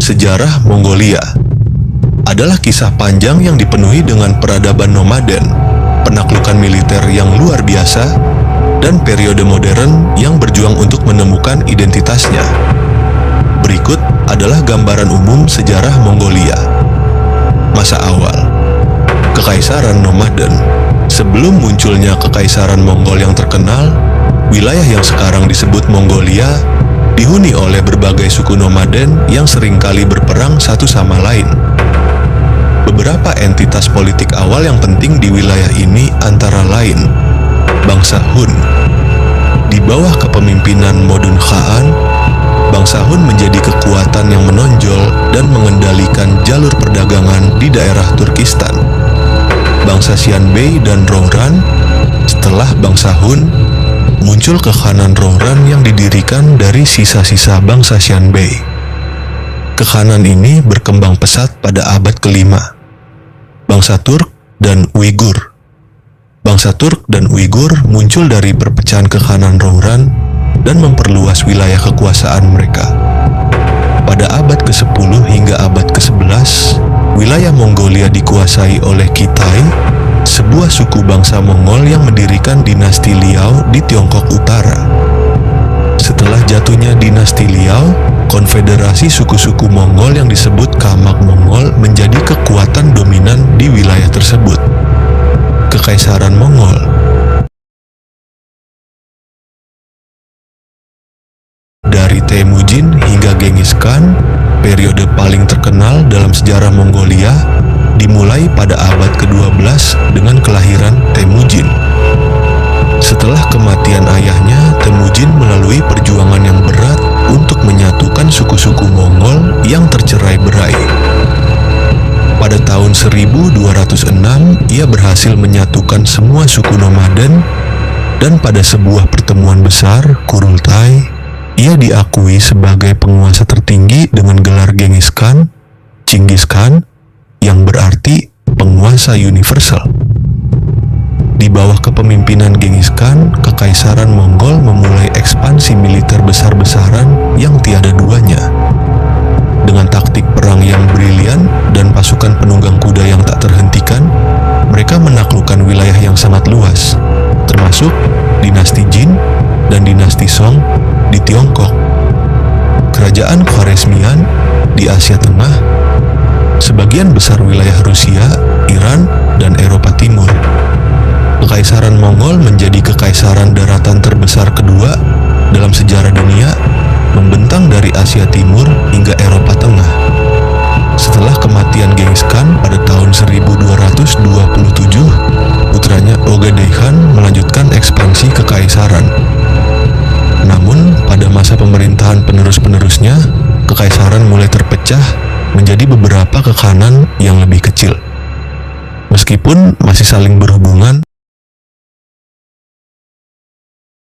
Sejarah Mongolia adalah kisah panjang yang dipenuhi dengan peradaban nomaden, penaklukan militer yang luar biasa, dan periode modern yang berjuang untuk menemukan identitasnya. Berikut adalah gambaran umum sejarah Mongolia. Masa awal, Kekaisaran Nomaden. Sebelum munculnya Kekaisaran Mongol yang terkenal, wilayah yang sekarang disebut Mongolia dihuni oleh berbagai suku nomaden yang seringkali berperang satu sama lain. Beberapa entitas politik awal yang penting di wilayah ini antara lain bangsa Hun. Di bawah kepemimpinan Modun Khaan, bangsa Hun menjadi kekuatan yang menonjol dan mengendalikan jalur perdagangan di daerah Turkistan. Bangsa Xianbei dan Rouran. Setelah bangsa Hun, muncul Kekhanan Rouran yang didirikan dari sisa-sisa bangsa Xianbei. Kekhanan ini berkembang pesat pada abad ke-5. Bangsa Turk dan Uighur. Bangsa Turk dan Uighur muncul dari perpecahan Kekhanan Rouran dan memperluas wilayah kekuasaan mereka. Pada abad ke-10 hingga abad ke-11, wilayah Mongolia dikuasai oleh Khitai, sebuah suku bangsa Mongol yang mendirikan dinasti Liao di Tiongkok Utara. Setelah jatuhnya dinasti Liao, konfederasi suku-suku Mongol yang disebut Kamak Mongol menjadi kekuatan dominan di wilayah tersebut. Kekaisaran Mongol. Dari Temujin hingga Genghis Khan, periode paling terkenal dalam sejarah Mongolia dimulai pada abad ke-12 dengan kelahiran Temujin. Setelah kematian ayahnya, Temujin melalui perjuangan yang berat untuk menyatukan suku-suku Mongol yang tercerai-berai. Pada tahun 1206, ia berhasil menyatukan semua suku nomaden, dan pada sebuah pertemuan besar, Kurultai, ia diakui sebagai penguasa tertinggi dengan gelar Genghis Khan, Chinggis Khan, yang berarti penguasa universal. Di bawah kepemimpinan Genghis Khan, Kekaisaran Mongol memulai ekspansi militer besar-besaran yang tiada duanya. Dengan taktik perang yang brilian dan pasukan penunggang kuda yang tak terhentikan, mereka menaklukkan wilayah yang sangat luas, termasuk dinasti Jin dan dinasti Song di Tiongkok, kerajaan Khwarezmian di Asia Tengah, sebagian besar wilayah Rusia, Iran, dan Eropa Timur. Kekaisaran Mongol menjadi kekaisaran daratan terbesar kedua dalam sejarah dunia, membentang dari Asia Timur hingga Eropa Tengah. Setelah kematian Genghis Khan pada tahun 1227, putranya Ogedei Khan melanjutkan ekspansi kekaisaran. Namun, pada masa pemerintahan penerus-penerusnya, kekaisaran mulai terpecah menjadi beberapa kekhanan yang lebih kecil. Meskipun masih saling berhubungan,